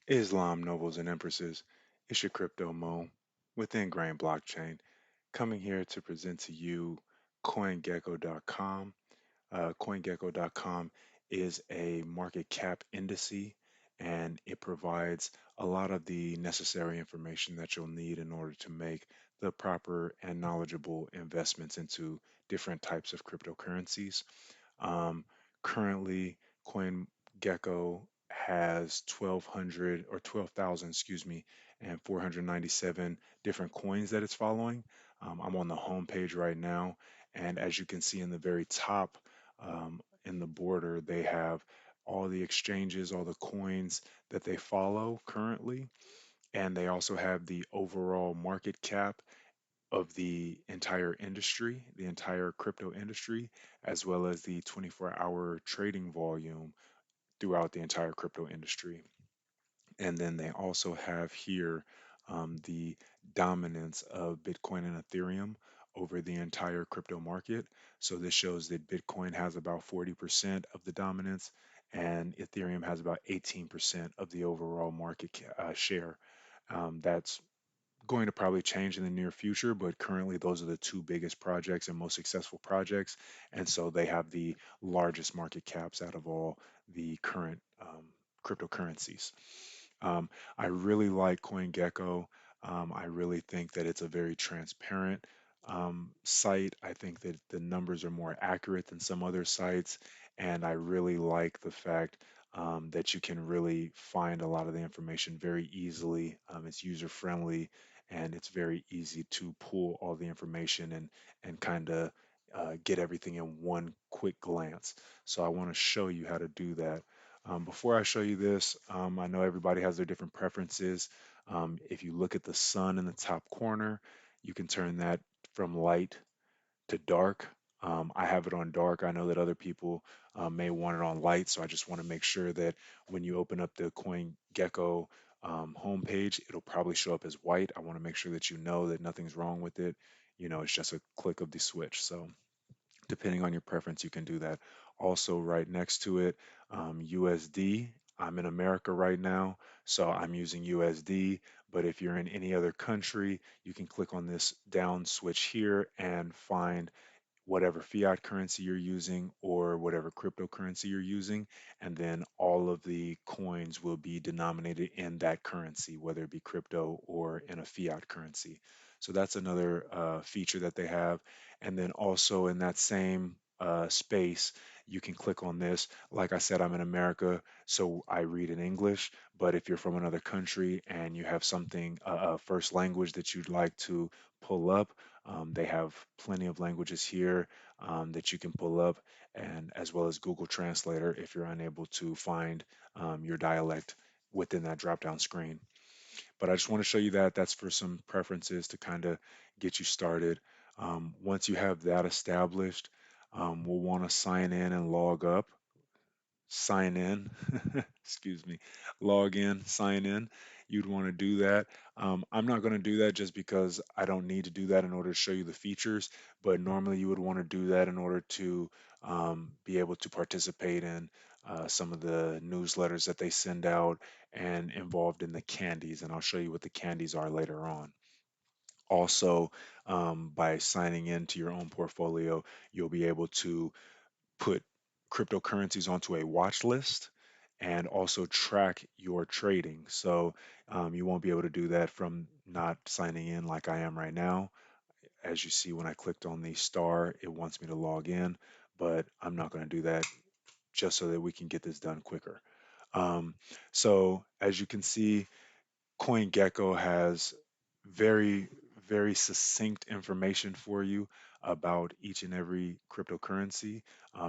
Islam, nobles, and empresses. It's your crypto Mo within Grain Blockchain, coming here to present to you CoinGecko.com. CoinGecko.com is a market cap indice, and it provides a lot of the necessary information that you'll need in order to make the proper and knowledgeable investments into different types of cryptocurrencies. Um, Currently, CoinGecko has 1,200 or 12,000, excuse me, and 497 different coins that it's following. I'm on the home page right now, and as you can see in the very top, in the border, they have all the exchanges, all the coins that they follow currently, and they also have the overall market cap of the entire industry, the entire crypto industry, as well as the 24-hour trading volume throughout the entire crypto industry. And then they also have here the dominance of Bitcoin and Ethereum over the entire crypto market. So this shows that Bitcoin has about 40% of the dominance, and Ethereum has about 18% of the overall market share. That's going to probably change in the near future, but currently those are the two biggest projects and most successful projects. And so they have the largest market caps out of all the current cryptocurrencies. I really like CoinGecko. I really think that it's a very transparent site. I think that the numbers are more accurate than some other sites. And I really like the fact that you can really find a lot of the information very easily. It's user friendly and it's very easy to pull all the information and kind of get everything in one quick glance. So I want to show you how to do that. Before I show you this, I know everybody has their different preferences. If you look at the sun in the top corner, you can turn that from light to dark. I have it on dark. I know that other people may want it on light, so I just want to make sure that when you open up the CoinGecko homepage, it'll probably show up as white. I want to make sure that you know that nothing's wrong with it. You know, it's just a click of the switch. So depending on your preference, you can do that. Also, right next to it, USD. I'm in America right now, so I'm using USD. But if you're in any other country, you can click on this down switch here and find whatever fiat currency you're using or whatever cryptocurrency you're using, and then all of the coins will be denominated in that currency, whether it be crypto or in a fiat currency. So that's another feature that they have. And then also in that same space, you can click on this. Like I said, I'm in America, so I read in English. But if you're from another country and you have something, a first language that you'd like to pull up, they have plenty of languages here that you can pull up, and as well as Google Translator if you're unable to find your dialect within that drop down screen. But I just want to show you that that's for some preferences to kind of get you started. Once you have that established, we'll want to sign in and log up, sign in, excuse me, log in, sign in. You'd want to do that. I'm not going to do that just because I don't need to do that in order to show you the features, but normally you would want to do that in order to be able to participate in some of the newsletters that they send out and involved in the candies. And I'll show you what the candies are later on. Also, by signing into your own portfolio, you'll be able to put cryptocurrencies onto a watch list and also track your trading. So you won't be able to do that from not signing in like I am right now. As you see, when I clicked on the star, it wants me to log in, but I'm not going to do that just so that we can get this done quicker. Um, so as you can see, CoinGecko has very, very succinct information for you about each and every cryptocurrency.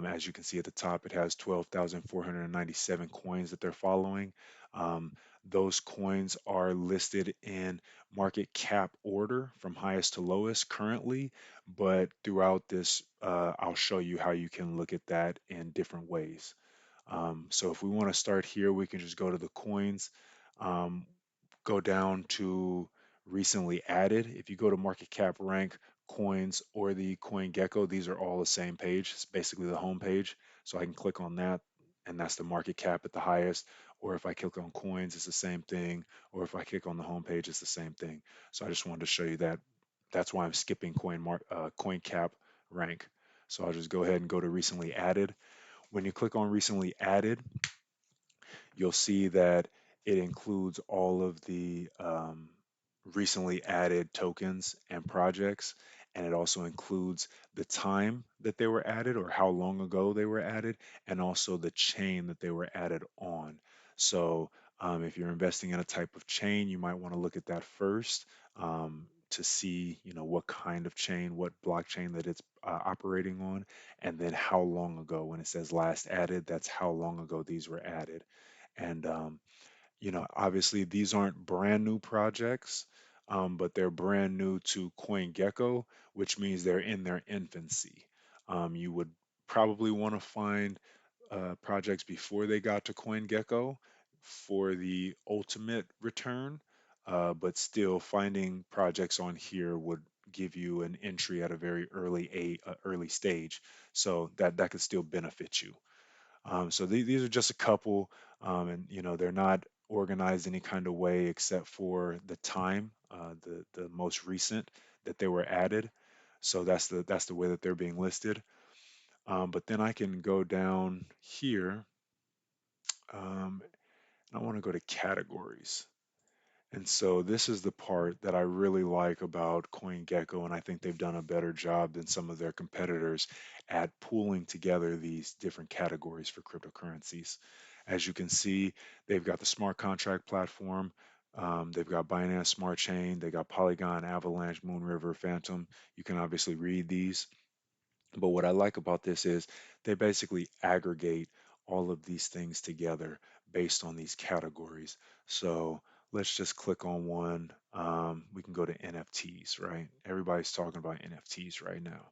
As you can see at the top, it has 12,497 coins that they're following. Um, those coins are listed in market cap order from highest to lowest currently, but throughout this, I'll show you how you can look at that in different ways. So if we want to start here, we can just go to the coins. Um, Go down to recently added. If you go to market cap rank, coins, or the CoinGecko, these are all the same page. It's basically the home page. So I can click on that. and that's the market cap at the highest. Or if I click on coins, it's the same thing. Or if I click on the home page, it's the same thing. So I just wanted to show you that. That's why I'm skipping coin cap rank. So I'll just go ahead and go to recently added. When you click on recently added, you'll see that it includes all of the recently added tokens and projects, and it also includes the time that they were added or how long ago they were added, and also the chain that they were added on. So if you're investing in a type of chain, you might want to look at that first to see, what kind of chain, what blockchain that it's operating on, and then how long ago. When it says last added, that's how long ago these were added. And obviously these aren't brand new projects, but they're brand new to CoinGecko, which means they're in their infancy. You would probably want to find projects before they got to CoinGecko for the ultimate return, but still finding projects on here would give you an entry at a very early stage, so that could still benefit you. So these are just a couple, and they're not organized any kind of way except for the time, the most recent that they were added. So that's the way that they're being listed. But then I can go down here, and I want to go to categories. And so this is the part that I really like about CoinGecko, and I think they've done a better job than some of their competitors at pooling together these different categories for cryptocurrencies. As you can see, they've got the smart contract platform, they've got Binance Smart Chain, they got Polygon, Avalanche, Moonriver, Phantom. You can obviously read these. But what I like about this is they basically aggregate all of these things together based on these categories. So let's just click on one. We can go to NFTs, right? Everybody's talking about NFTs right now.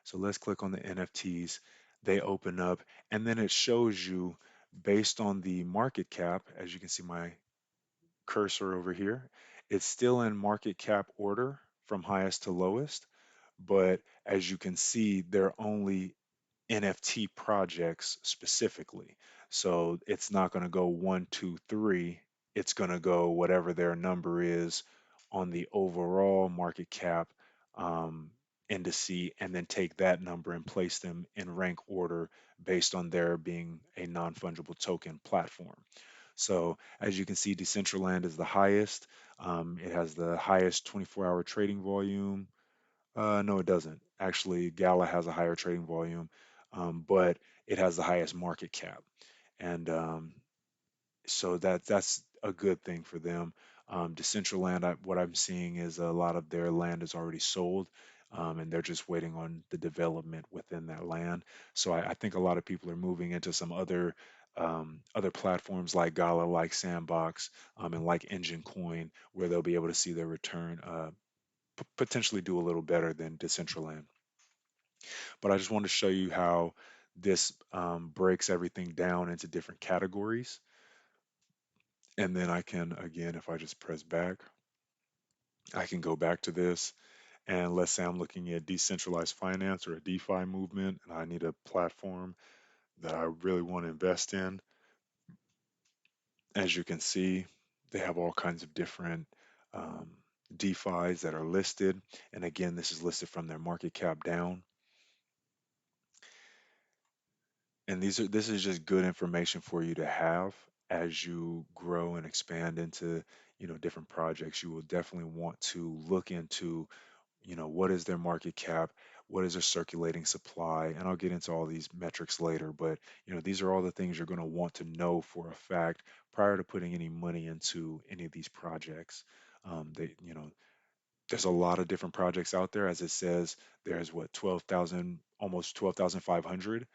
So let's click on the NFTs. They open up, and then it shows you based on the market cap. As you can see, my cursor over here, it's still in market cap order from highest to lowest. But as you can see, they're only NFT projects specifically. So it's not going to go one, two, three. It's going to go whatever their number is on the overall market cap um, indice, and then take that number and place them in rank order based on their being a non fungible token platform. So as you can see, Decentraland is the highest. It has the highest 24-hour trading volume. No, it doesn't. Actually, Gala has a higher trading volume, but it has the highest market cap, and so that's a good thing for them. Decentraland, what I'm seeing is a lot of their land is already sold, and they're just waiting on the development within that land. So I think a lot of people are moving into some other platforms like Gala, like Sandbox, and like Engine Coin, where they'll be able to see their return potentially do a little better than Decentraland. But I just want to show you how this breaks everything down into different categories. And then I can, again, if I just press back, I can go back to this. And let's say I'm looking at decentralized finance or a DeFi movement, and I need a platform that I really want to invest in. As you can see, they have all kinds of different um, DeFis that are listed. And again, this is listed from their market cap down. And this is just good information for you to have as you grow and expand into, different projects. You will definitely want to look into, what is their market cap, what is their circulating supply, and I'll get into all these metrics later, but these are all the things you're going to want to know for a fact prior to putting any money into any of these projects. There's a lot of different projects out there. As it says, there's what, 12,000, almost 12,500.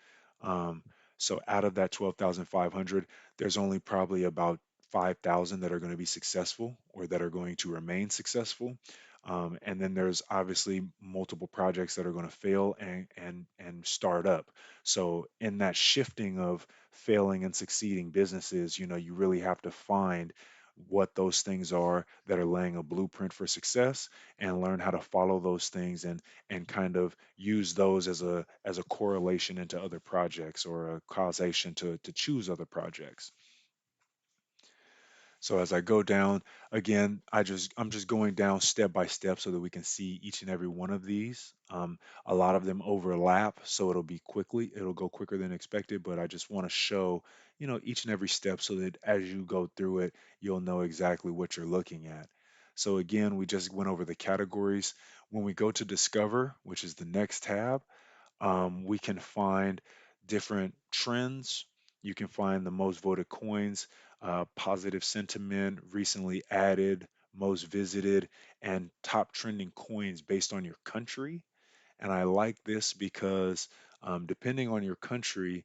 Um, so out of that 12,500, there's only probably about 5,000 that are going to be successful or that are going to remain successful. And then there's obviously multiple projects that are going to fail and start up. So in that shifting of failing and succeeding businesses, you really have to find what those things are that are laying a blueprint for success, and learn how to follow those things and kind of use those as a correlation into other projects or a causation to choose other projects. So as I go down, again, I'm just going down step by step so that we can see each and every one of these. A lot of them overlap, so it'll go quicker than expected, but I just want to show, each and every step so that as you go through it, you'll know exactly what you're looking at. So again, we just went over the categories. When we go to discover, which is the next tab, we can find different trends. You can find the most voted coins, positive sentiment, recently added, most visited, and top trending coins based on your country. And I like this because depending on your country,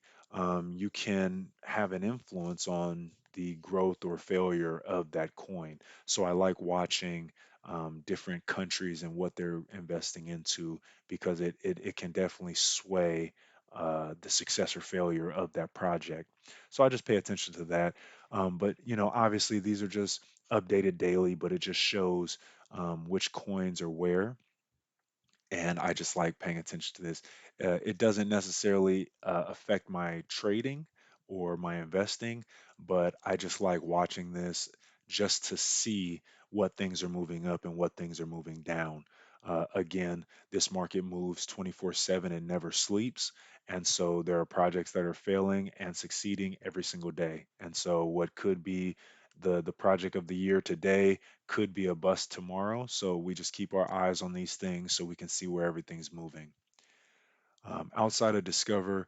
you can have an influence on the growth or failure of that coin. So I like watching different countries and what they're investing into because it can definitely sway the success or failure of that project. So I just pay attention to that. But obviously these are just updated daily, but it just shows which coins are where, and I just like paying attention to this. It doesn't necessarily affect my trading or my investing, but I just like watching this just to see what things are moving up and what things are moving down. Again, this market moves 24/7 and never sleeps. And so there are projects that are failing and succeeding every single day. And so what could be the project of the year today could be a bust tomorrow. So we just keep our eyes on these things so we can see where everything's moving. Outside of Discover,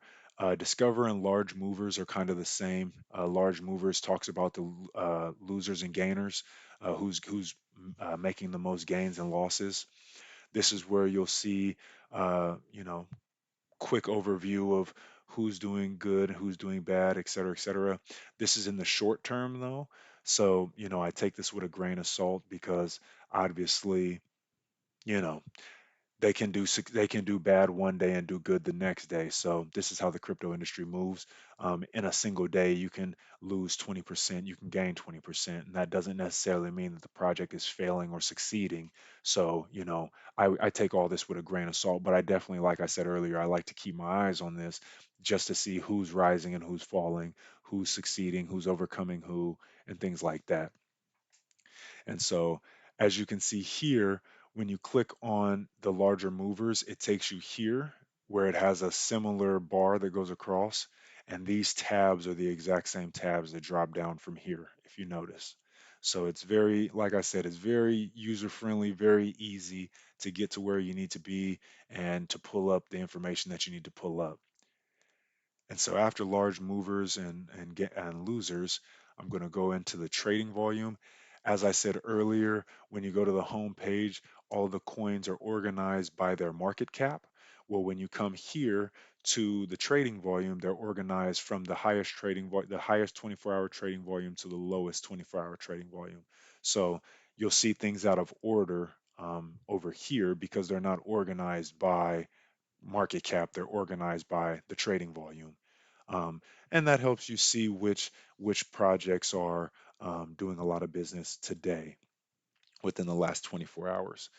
Discover and large movers are kind of the same. Large movers talks about the losers and gainers, who's making the most gains and losses. This is where you'll see, quick overview of who's doing good, who's doing bad, et cetera, et cetera. This is in the short term though. So, I take this with a grain of salt because obviously, you know, they can do bad one day and do good the next day. So this is how the crypto industry moves. In a single day, you can lose 20%, you can gain 20%, and that doesn't necessarily mean that the project is failing or succeeding. So I take all this with a grain of salt, but I definitely, like I said earlier, I like to keep my eyes on this just to see who's rising and who's falling, who's succeeding, who's overcoming who, and things like that. And so, as you can see here, when you click on the larger movers, it takes you here where it has a similar bar that goes across. And these tabs are the exact same tabs that drop down from here, if you notice. So it's very, like I said, it's very user friendly, very easy to get to where you need to be and to pull up the information that you need to pull up. And so after large movers and losers, I'm going to go into the trading volume. As I said earlier, when you go to the home page, all the coins are organized by their market cap. Well, when you come here to the trading volume, they're organized from the highest 24-hour trading volume to the lowest 24-hour trading volume. So you'll see things out of order over here because they're not organized by market cap, they're organized by the trading volume. Um, and that helps you see which projects are doing a lot of business today within the last 24 hours.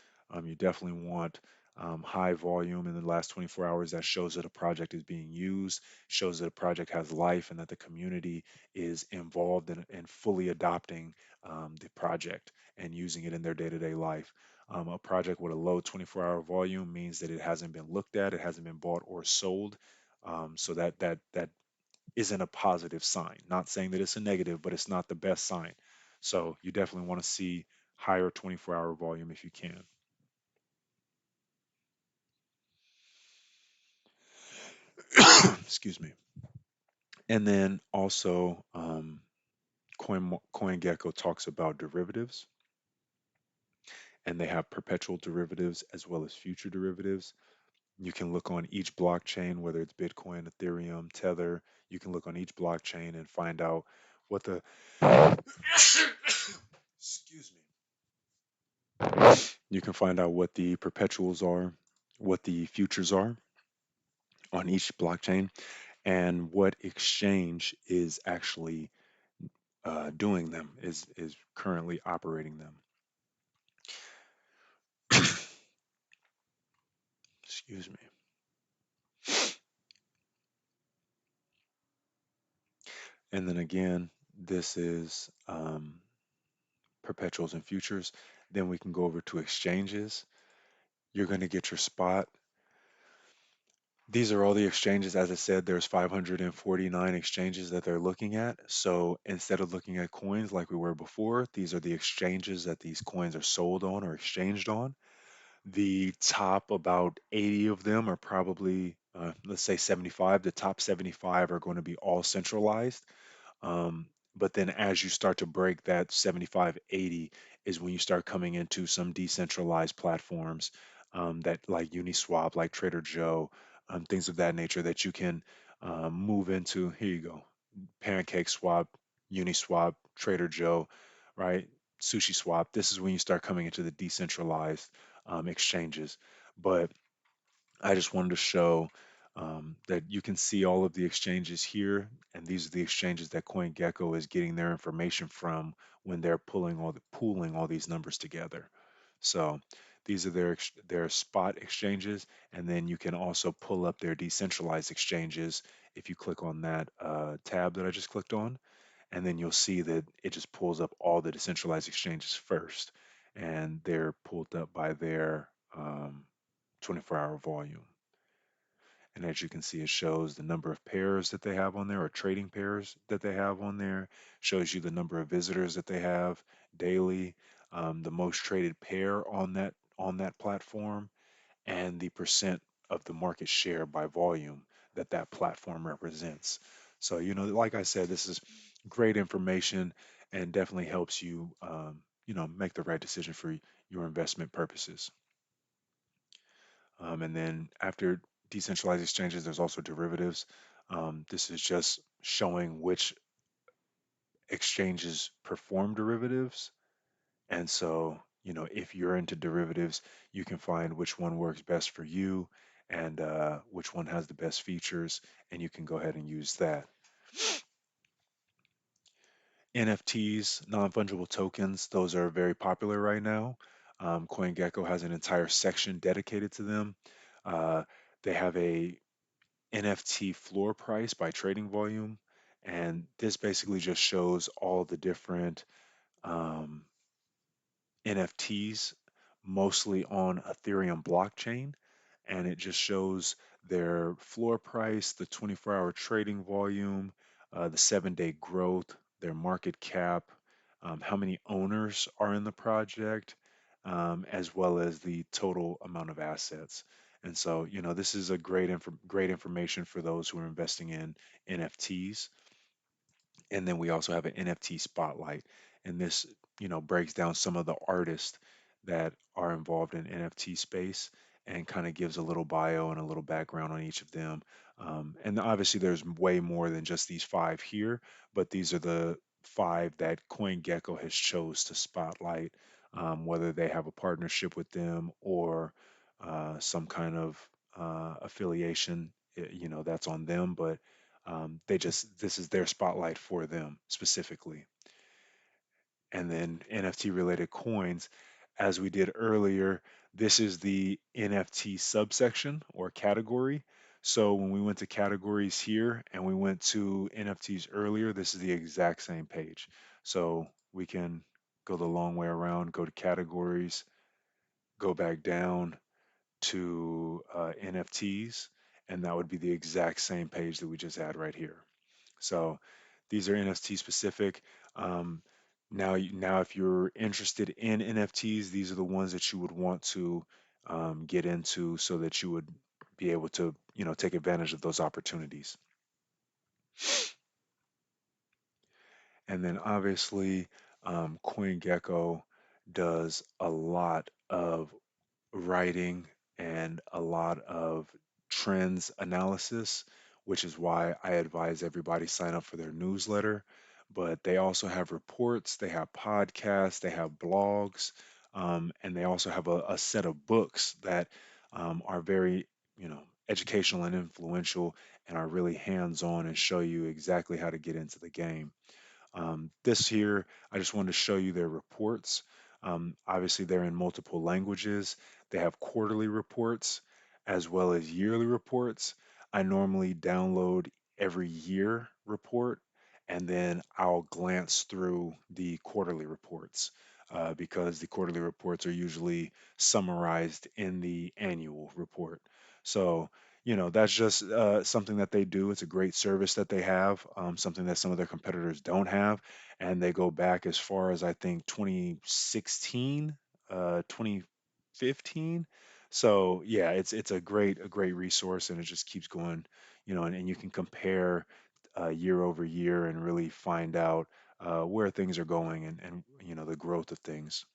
You definitely want high volume in the last 24 hours. That shows that a project is being used, shows that a project has life, and that the community is involved in fully adopting the project and using it in their day-to-day life. A project with a low 24-hour volume means that it hasn't been looked at, it hasn't been bought or sold. So that isn't a positive sign. Not saying that it's a negative, but it's not the best sign. So you definitely want to see higher 24-hour volume if you can. Excuse me. And then also, CoinGecko talks about derivatives, and they have perpetual derivatives as well as future derivatives. You can look on each blockchain, whether it's Bitcoin, Ethereum, Tether. You can look on each blockchain and find out what the excuse me. You can find out what the perpetuals are, what the futures are on each blockchain, and what exchange is actually doing them, is currently operating them. Excuse me. And then again, this is perpetuals and futures. Then we can go over to exchanges. You're going to get your spot. These are all the exchanges. As I said, there's 549 exchanges that they're looking at. So instead of looking at coins like we were before, these are the exchanges that these coins are sold on or exchanged on. The top about 80 of them are probably, let's say 75. The top 75 are going to be all centralized. Um, but then as you start to break that 75, 80 is when you start coming into some decentralized platforms that like Uniswap, like Trader Joe, things of that nature that you can move into. Here you go. Pancake Swap, Uniswap, Trader Joe, right? Sushi Swap. This is when you start coming into the decentralized exchanges. But I just wanted to show that you can see all of the exchanges here, and these are the exchanges that CoinGecko is getting their information from when they're pooling all these numbers together. So these are their spot exchanges, and then you can also pull up their decentralized exchanges if you click on that tab that I just clicked on, and then you'll see that it just pulls up all the decentralized exchanges first, and they're pulled up by their 24-hour volume. And as you can see, it shows the number of pairs that they have on there or trading pairs that they have on there, shows you the number of visitors that they have daily, the most traded pair on that platform, and the percent of the market share by volume that that platform represents. So, like I said, this is great information and definitely helps you, make the right decision for your investment purposes. And then after decentralized exchanges, there's also derivatives. This is just showing which exchanges perform derivatives. And so, if you're into derivatives, you can find which one works best for you and which one has the best features, and you can go ahead and use that. NFTs, non-fungible tokens, those are very popular right now. CoinGecko has an entire section dedicated to them. Uh, they have a NFT floor price by trading volume. And this basically just shows all the different um, NFTs, mostly on Ethereum blockchain. And it just shows their floor price, the 24-hour trading volume, the 7-day growth, their market cap, how many owners are in the project, as well as the total amount of assets. And so, this is a great information for those who are investing in NFTs. And then we also have an NFT spotlight, and this, breaks down some of the artists that are involved in NFT space and kind of gives a little bio and a little background on each of them. And obviously, there's way more than just these five here, but these are the five that CoinGecko has chose to spotlight, whether they have a partnership with them or some kind of affiliation. That's on them, but this is their spotlight for them specifically. And then NFT related coins, as we did earlier, this is the NFT subsection or category. So when we went to categories here and we went to NFTs earlier, this is the exact same page. So we can go the long way around, go to categories, go back down to NFTs, and that would be the exact same page that we just had right here. So these are NFT specific. Um, now, if you're interested in NFTs, these are the ones that you would want to get into so that you would be able to, take advantage of those opportunities. And then obviously, CoinGecko does a lot of writing and a lot of trends analysis, which is why I advise everybody sign up for their newsletter. But they also have reports, they have podcasts, they have blogs, and they also have a set of books that are very, educational and influential and are really hands-on and show you exactly how to get into the game. This here, I just wanted to show you their reports. Obviously, they're in multiple languages. They have quarterly reports as well as yearly reports. I normally download every year report, and then I'll glance through the quarterly reports because the quarterly reports are usually summarized in the annual report. So, that's just something that they do. It's a great service that they have, something that some of their competitors don't have. And they go back as far as I think 2016, 2015. So yeah, it's a great resource, and it just keeps going, and you can compare year over year and really find out where things are going, and the growth of things.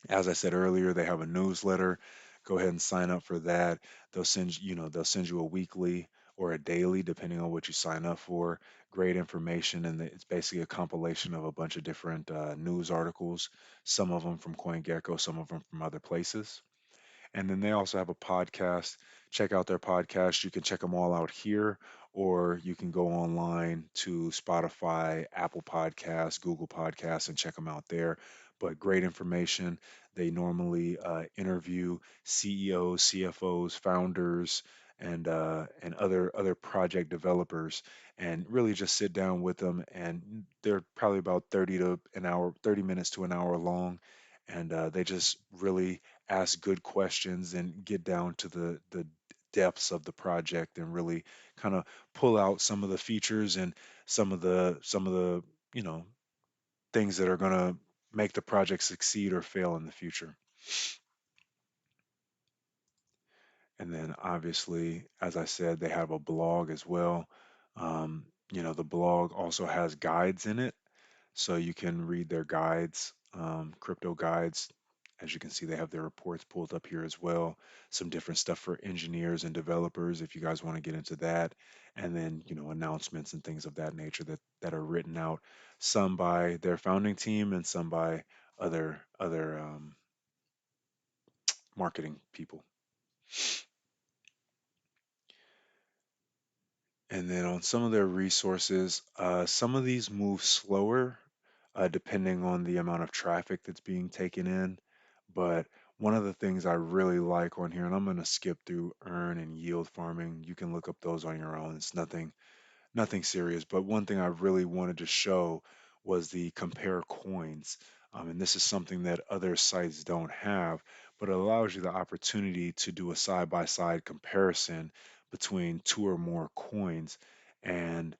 As I said earlier, they have a newsletter. Go ahead and sign up for that. They'll send you a weekly or a daily, depending on what you sign up for. Great information, and it's basically a compilation of a bunch of different news articles. Some of them from CoinGecko, some of them from other places. And then they also have a podcast. Check out their podcast. You can check them all out here, or you can go online to Spotify, Apple Podcasts, Google Podcasts, and check them out there. But great information. They normally interview CEOs, CFOs, founders, and other project developers, and really just sit down with them. And they're probably about 30 minutes to an hour long, and they just really ask good questions and get down to the depths of the project, and really kind of pull out some of the features and some of the you know things that are going to make the project succeed or fail in the future. And then obviously, as I said, they have a blog as well. The blog also has guides in it, so you can read their guides, crypto guides. As you can see, they have their reports pulled up here as well. Some different stuff for engineers and developers if you guys want to get into that. And then, announcements and things of that nature that are written out, some by their founding team and some by other marketing people. And then on some of their resources, some of these move slower depending on the amount of traffic that's being taken in. But one of the things I really like on here, and I'm going to skip through earn and yield farming. You can look up those on your own. It's nothing serious. But one thing I really wanted to show was the compare coins. And this is something that other sites don't have, but it allows you the opportunity to do a side by side comparison between two or more coins. And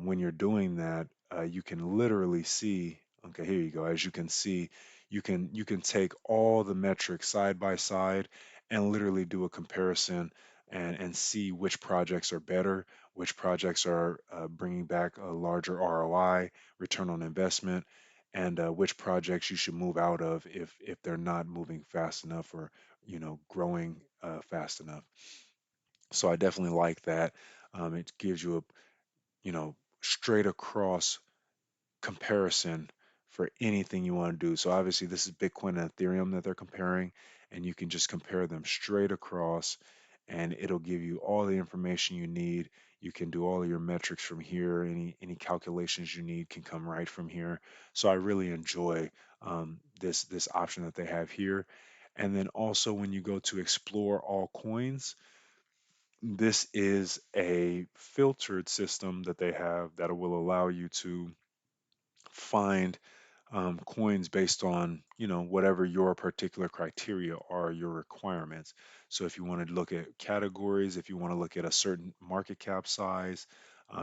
when you're doing that, you can literally see. Okay, here you go. As you can see, you can take all the metrics side by side and literally do a comparison, and see which projects are better, which projects are bringing back a larger ROI, return on investment, and which projects you should move out of if they're not moving fast enough, or growing fast enough. So I definitely like that. It gives you a straight across comparison for anything you want to do. So obviously this is Bitcoin and Ethereum that they're comparing, and you can just compare them straight across, and it'll give you all the information you need. You can do all of your metrics from here. Any calculations you need can come right from here. So I really enjoy this option that they have here. And then also when you go to explore all coins, this is a filtered system that they have that will allow you to find coins based on whatever your particular criteria are, your requirements. So if you want to look at categories, if you want to look at a certain market cap size,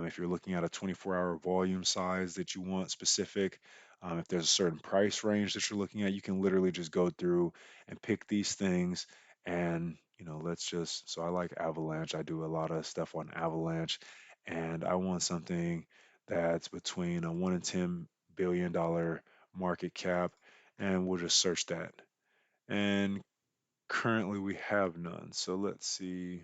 if you're looking at a 24-hour volume size that you want specific, if there's a certain price range that you're looking at, you can literally just go through and pick these things. And let's just, so I like Avalanche. I do a lot of stuff on Avalanche, and I want something that's between a 1 and $10 billion market cap, and we'll just search that. And currently we have none. So let's see.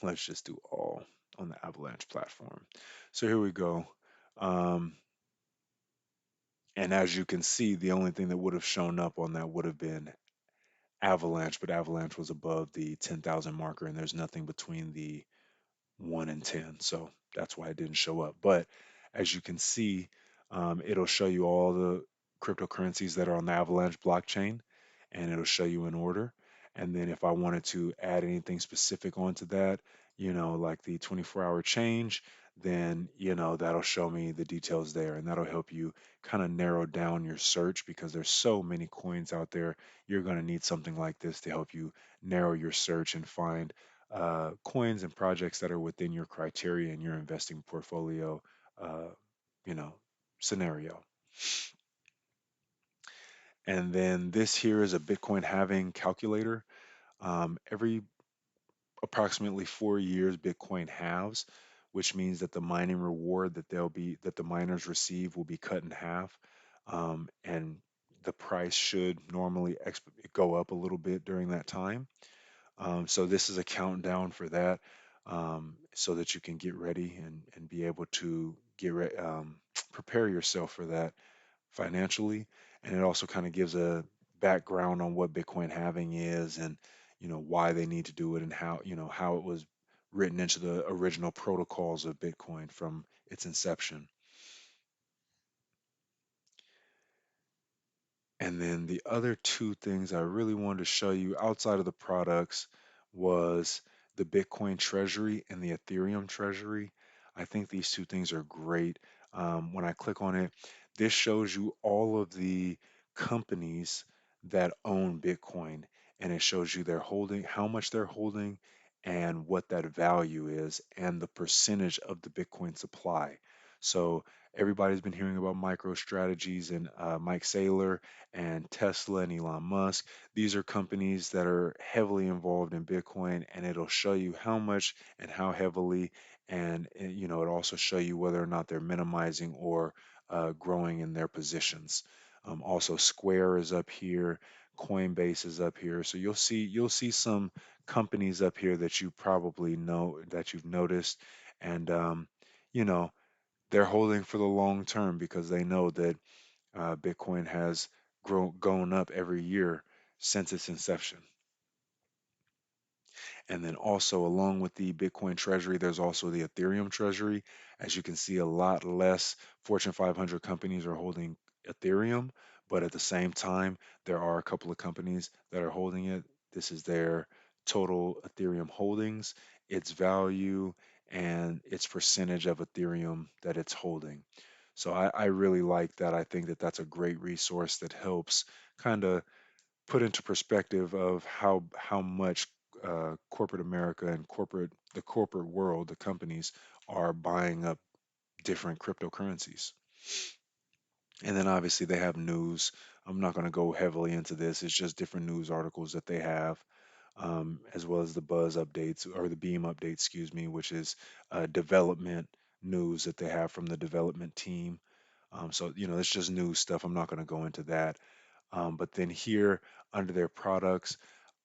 Let's just do all on the Avalanche platform. So here we go. Um, and as you can see, the only thing that would have shown up on that would have been Avalanche, but Avalanche was above the 10,000 marker, and there's nothing between the 1 and 10. So that's why it didn't show up. But as you can see, it'll show you all the cryptocurrencies that are on the Avalanche blockchain, and it'll show you in order. And then if I wanted to add anything specific onto that, like the 24-hour change, then, that'll show me the details there, and that'll help you kind of narrow down your search because there's so many coins out there. You're going to need something like this to help you narrow your search and find coins and projects that are within your criteria and your investing portfolio, uh, you know, scenario. And then this here is a Bitcoin halving calculator. Every approximately 4 years, Bitcoin halves, which means that the mining reward that the miners receive will be cut in half, and the price should normally go up a little bit during that time. So this is a countdown for that, so that you can get ready and be able to prepare yourself for that financially. And it also kind of gives a background on what Bitcoin halving is and why they need to do it and how it was written into the original protocols of Bitcoin from its inception. And then the other two things I really wanted to show you outside of the products was the Bitcoin treasury and the Ethereum treasury. I think these two things are great. When I click on it, this shows you all of the companies that own Bitcoin, and it shows you their holding, how much they're holding, and what that value is, and the percentage of the Bitcoin supply. So everybody's been hearing about MicroStrategies and Mike Saylor and Tesla and Elon Musk. These are companies that are heavily involved in Bitcoin, and it'll show you how much and how heavily, and it also show you whether or not they're minimizing or growing in their positions. Also, Square is up here, Coinbase is up here, so you'll see some companies up here that you probably know that you've noticed, and you know they're holding for the long term because they know that Bitcoin has gone up every year since its inception. And then also, along with the Bitcoin treasury, there's also the Ethereum treasury. As you can see, a lot less Fortune 500 companies are holding Ethereum, but at the same time, there are a couple of companies that are holding it. This is their total Ethereum holdings, its value, and its percentage of Ethereum that it's holding. So I really like that. I think that that's a great resource that helps kind of put into perspective of how much corporate America and the corporate world, the companies are buying up different cryptocurrencies. And then obviously they have news. I'm not going to go heavily into this. It's just different news articles that they have, as well as the Buzz updates or the Beam updates, excuse me, which is development news that they have from the development team. So, it's just news stuff. I'm not going to go into that. But then here under their products,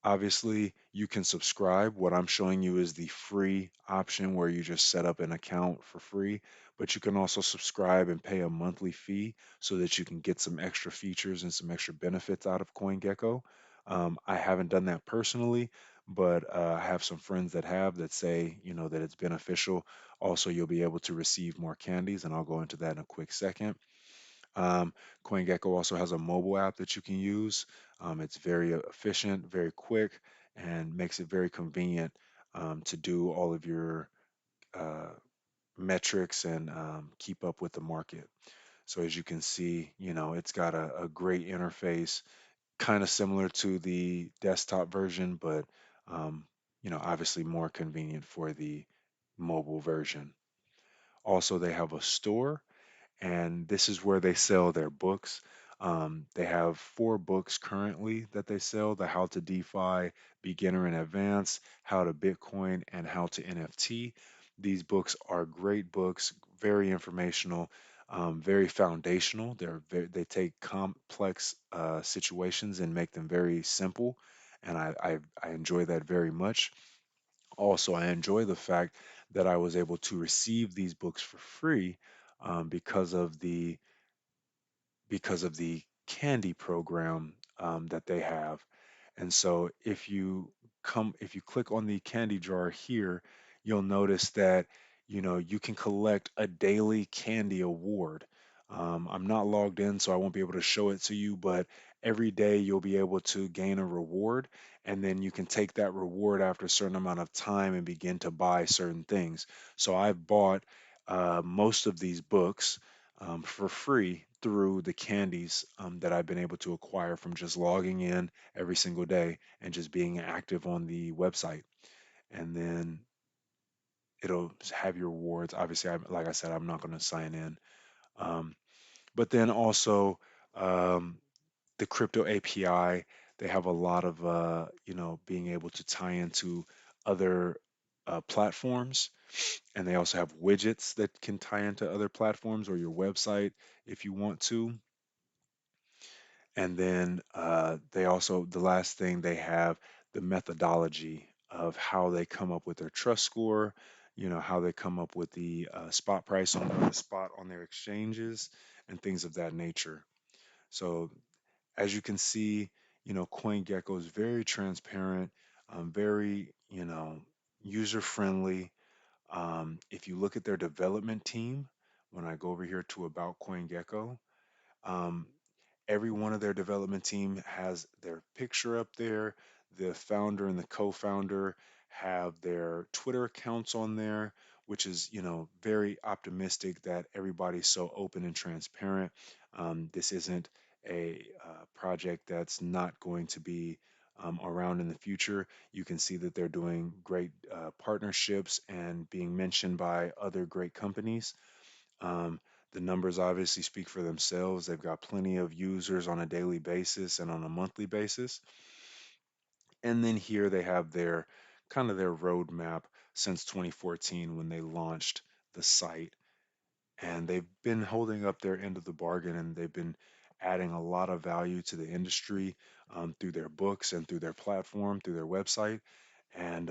obviously you can subscribe. What I'm showing you is the free option where you just set up an account for free, but you can also subscribe and pay a monthly fee so that you can get some extra features and some extra benefits out of CoinGecko. I haven't done that personally, but I have some friends that have that say, that it's beneficial. Also, you'll be able to receive more candies, and I'll go into that in a quick second. Um, CoinGecko also has a mobile app that you can use. It's very efficient, very quick, and makes it very convenient to do all of your uh, metrics and keep up with the market. So as you can see, it's got a great interface, kind of similar to the desktop version, but obviously more convenient for the mobile version. Also, they have a store, and this is where they sell their books. They have 4 books currently that they sell: the How to DeFi, Beginner and Advanced, How to Bitcoin, and How to NFT. These books are great books, very informational, very foundational. They take complex situations and make them very simple, and I enjoy that very much. Also, I enjoy the fact that I was able to receive these books for free, because of the candy program that they have. And so if you click on the candy jar here, you'll notice that you can collect a daily candy award. I'm not logged in, so I won't be able to show it to you, but every day you'll be able to gain a reward, and then you can take that reward after a certain amount of time and begin to buy certain things. So I've bought most of these books for free through the candies that I've been able to acquire from just logging in every single day and just being active on the website. And then it'll have your rewards. Obviously, like I said, I'm not going to sign in. Um, but then also um, the crypto API, they have a lot of being able to tie into other platforms, and they also have widgets that can tie into other platforms or your website if you want to. And then they also, the last thing they have, the methodology of how they come up with their trust score, how they come up with the spot price on the spot on their exchanges and things of that nature. So as you can see, CoinGecko is very transparent, very, user friendly. If you look at their development team, when I go over here to about CoinGecko, um, every one of their development team has their picture up there. The founder and the co-founder have their Twitter accounts on there, which is, very optimistic that everybody's so open and transparent. This isn't a project that's not going to be around in the future. You can see that they're doing great partnerships and being mentioned by other great companies. Um, the numbers obviously speak for themselves. They've got plenty of users on a daily basis and on a monthly basis. And then here they have their kind of their roadmap since 2014 when they launched the site, and they've been holding up their end of the bargain, and they've been adding a lot of value to the industry through their books and through their platform, through their website. And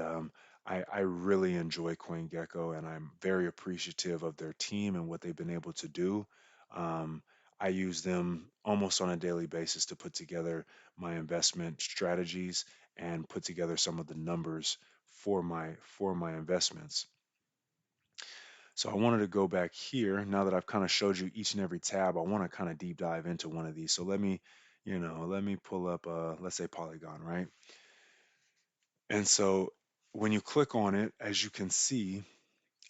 I really enjoy CoinGecko, and I'm very appreciative of their team and what they've been able to do. Um, I use them almost on a daily basis to put together my investment strategies and put together some of the numbers for my investments. So I wanted to go back here. Now that I've kind of showed you each and every tab, I want to kind of deep dive into one of these. So let me pull up, let's say Polygon, right? And so when you click on it, as you can see,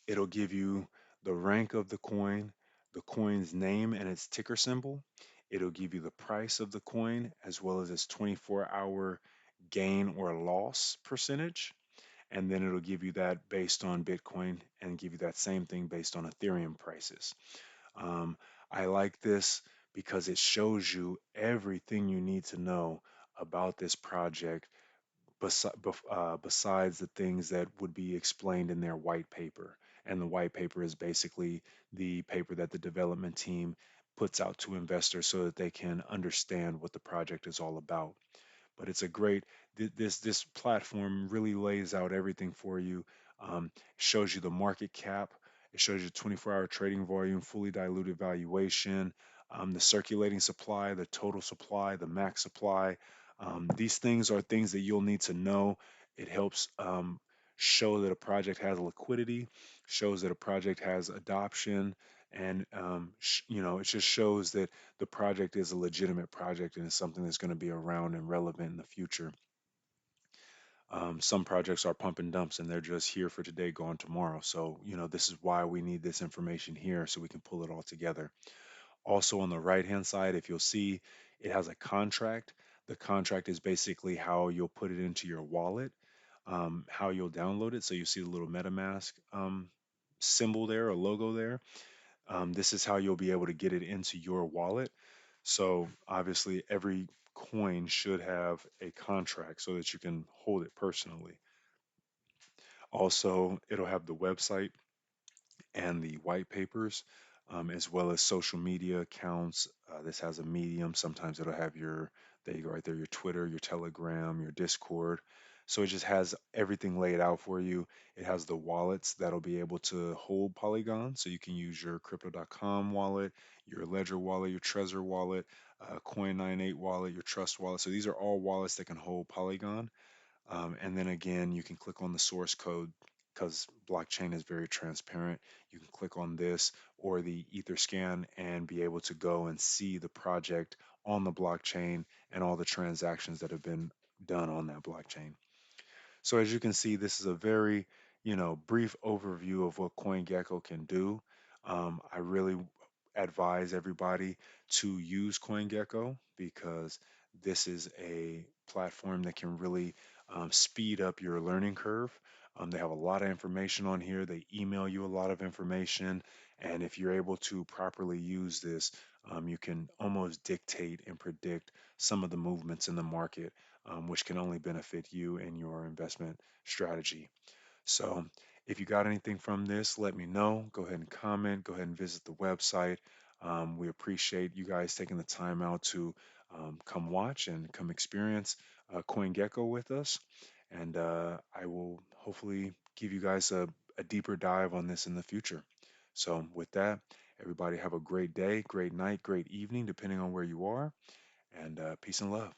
it'll give you the rank of the coin's name and its ticker symbol. It'll give you the price of the coin as well as its 24-hour gain or loss percentage. And then it'll give you that based on Bitcoin and give you that same thing based on Ethereum prices. Um, I like this because it shows you everything you need to know about this project besides the things that would be explained in their white paper. And the white paper is basically the paper that the development team puts out to investors so that they can understand what the project is all about. But it's a great this platform really lays out everything for you. Shows you the market cap. It shows you 24-hour trading volume, fully diluted valuation, the circulating supply, the total supply, the max supply. These things are things that you'll need to know. It helps show that a project has liquidity, shows that a project has adoption, and it just shows that the project is a legitimate project and it's something that's going to be around and relevant in the future. Some projects are pump and dumps and they're just here for today, gone tomorrow. So, this is why we need this information here so we can pull it all together. Also, on the right hand side, if you'll see, it has a contract. The contract is basically how you'll put it into your wallet, how you'll download it. So, you see the little MetaMask symbol there, or logo there. This is how you'll be able to get it into your wallet. So obviously, every coin should have a contract so that you can hold it personally. Also, it'll have the website and the white papers, as well as social media accounts. This has a Medium. Sometimes it'll have there you go, right there, your Twitter, your Telegram, your Discord. So it just has everything laid out for you. It has the wallets that'll be able to hold Polygon. So you can use your crypto.com wallet, your Ledger wallet, your Trezor wallet, Coin98 wallet, your Trust wallet. So these are all wallets that can hold Polygon. And then again, you can click on the source code because blockchain is very transparent. You can click on this or the Etherscan and be able to go and see the project on the blockchain and all the transactions that have been done on that blockchain. So as you can see, this is a very, brief overview of what CoinGecko can do. I really advise everybody to use CoinGecko because this is a platform that can really speed up your learning curve. They have a lot of information on here. They email you a lot of information. And if you're able to properly use this, you can almost dictate and predict some of the movements in the market, which can only benefit you and your investment strategy. So if you got anything from this, let me know. Go ahead and comment. Go ahead and visit the website. We appreciate you guys taking the time out to come watch and come experience CoinGecko with us. And I will hopefully give you guys a deeper dive on this in the future. So with that, everybody have a great day, great night, great evening, depending on where you are. And peace and love.